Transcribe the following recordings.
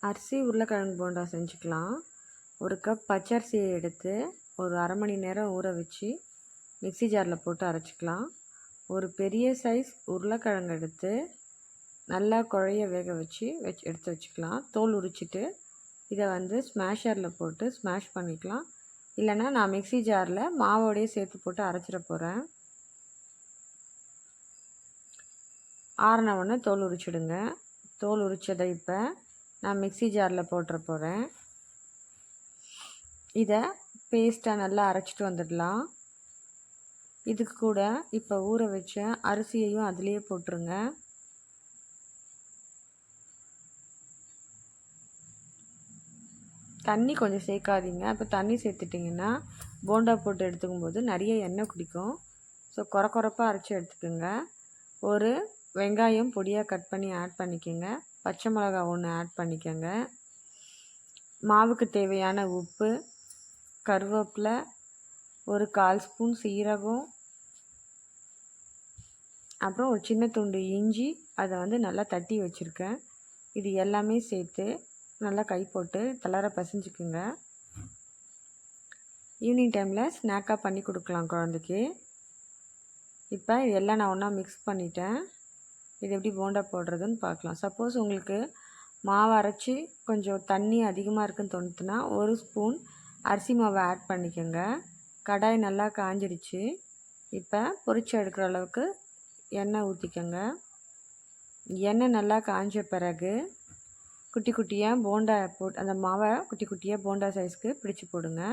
அரிசி உருளைக்கிழங்கு போண்டா செஞ்சுக்கலாம். ஒரு கப் பச்சரிசியை எடுத்து ஒரு அரை மணி நேரம் ஊற வச்சு மிக்ஸி ஜாரில் போட்டு அரைச்சிக்கலாம். ஒரு பெரிய சைஸ் உருளைக்கிழங்கு எடுத்து நல்லா குழைய வேக வச்சு எடுத்து வச்சுக்கலாம். தோல் உரிச்சிட்டு இதை ஸ்மேஷரில் போட்டு ஸ்மாஷ் பண்ணிக்கலாம். இல்லைன்னா நான் மிக்ஸி ஜாரில் மாவோடையே சேர்த்து போட்டு அரைச்சிட போகிறேன். ஆறின உடனே தோல் உரிச்சிடுங்க. தோல் உரிச்சதை இப்போ நான் மிக்ஸி ஜாரில் போட்டுற போகிறேன். இதை பேஸ்ட்டாக நல்லா அரைச்சிட்டு வந்துடலாம். இதுக்கு கூட இப்போ ஊற வச்ச அரிசியையும் அதுலேயே போட்டுருங்க. தண்ணி கொஞ்சம் சேர்க்காதீங்க. அப்போ தண்ணி சேர்த்துட்டிங்கன்னா போண்டா போட்டு எடுத்துக்கும் போது நிறைய எண்ணெய் குடிக்கும். ஸோ குறப்பாக அரைச்சி எடுத்துக்கோங்க. ஒரு வெங்காயம் பொடியாக கட் பண்ணி ஆட் பண்ணிக்கோங்க. பச்சை மிளகா ஒன்று ஆட் பண்ணிக்கோங்க. மாவுக்கு தேவையான உப்பு, கருவேப்பிலை, ஒரு 1/4 ஸ்பூன் சீரகம், அப்புறம் ஒரு சின்ன துண்டு இஞ்சி அதை நல்லா தட்டி வச்சுருக்கேன். இது எல்லாமே சேர்த்து நல்லா கை போட்டு தளர பசைஞ்சிக்குங்க. ஈவினிங் டைமில் ஸ்நாக்காக பண்ணி கொடுக்கலாம் குழந்தைக்கு. இப்போ எல்லாம் நான் ஒன்றா மிக்ஸ் பண்ணிட்டேன். இது எப்படி போண்டா போடுறதுன்னு பார்க்கலாம். சப்போஸ் உங்களுக்கு மாவு அரைச்சி கொஞ்சம் தண்ணி அதிகமாக இருக்குன்னு தோணுதுன்னா ஒரு ஸ்பூன் அரிசி மாவை ஆட் பண்ணிக்கோங்க. கடாய் நல்லா காஞ்சிடுச்சு. இப்போ பொரிச்சு எடுக்கிற அளவுக்கு எண்ணெய் ஊற்றிக்கோங்க. எண்ணெய் நல்லா காஞ்ச பிறகு குட்டி குட்டியாக போண்டா அந்த மாவை குட்டி குட்டியாக போண்டா சைஸ்க்கு பிடிச்சி போடுங்க.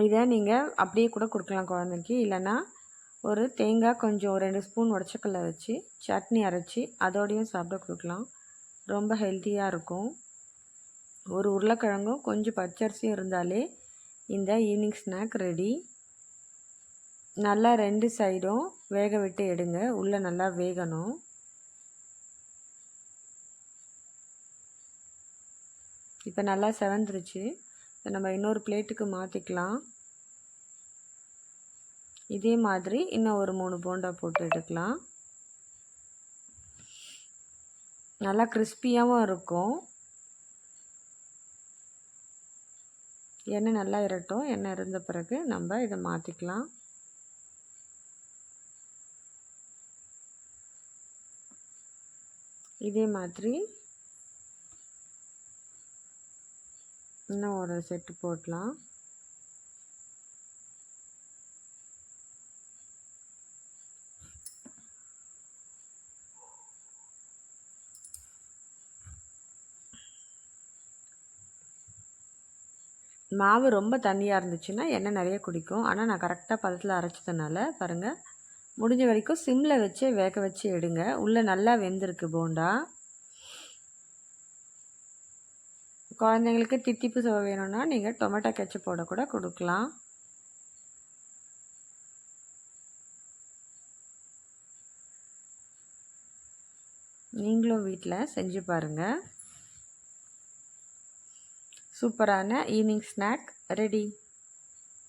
இதை நீங்கள் அப்படியே கூட கொடுக்கலாம் குழந்தைக்கு. இல்லைன்னா ஒரு தேங்காய் கொஞ்சம் 2 ஸ்பூன் உடச்சக்கல்ல வச்சு சட்னி அரைச்சி அதோடையும் சாப்பிட கொடுக்கலாம். ரொம்ப ஹெல்த்தியாக இருக்கும். ஒரு உருளைக்கிழங்கும் கொஞ்சம் பச்சரிசியும் இருந்தாலே இந்த ஈவினிங் ஸ்நாக் ரெடி. நல்லா 2 சைடும் வேக விட்டு எடுங்க. உள்ளே நல்லா வேகணும். இப்போ நல்லா செவந்துருச்சு. இதை நம்ம இன்னொரு பிளேட்டுக்கு மாற்றிக்கலாம். இதே மாதிரி இன்னும் ஒரு 3 போண்டா போட்டு எடுக்கலாம். நல்லா கிறிஸ்பியாகவும் இருக்கும். எண்ணெய் நல்லா இரட்டும். எண்ணெய் இருந்த பிறகு நம்ம இதை மாற்றிக்கலாம். இதே மாதிரி இன்னும் ஒரு செட்டு போடலாம். மாவு ரொம்ப தண்ணியாக இருந்துச்சுன்னா எண்ணெய் நிறைய குடிக்கும். ஆனால் நான் கரெக்டாக பதத்தில் அரைச்சதுனால பாருங்கள், முடிஞ்ச வரைக்கும் சிம்மில் வச்சு வேக வச்சு எடுங்க. உள்ளே நல்லா வெந்திருக்கு போண்டா. குழந்தைங்களுக்கு தித்திப்பு சுவை வேணும்னா நீங்கள் டொமேட்டோ கெச்சப்போட கூட கொடுக்கலாம். நீங்களும் வீட்டில் செஞ்சு பாருங்கள். சூப்பரான ஈவினிங் ஸ்நாக் ரெடி.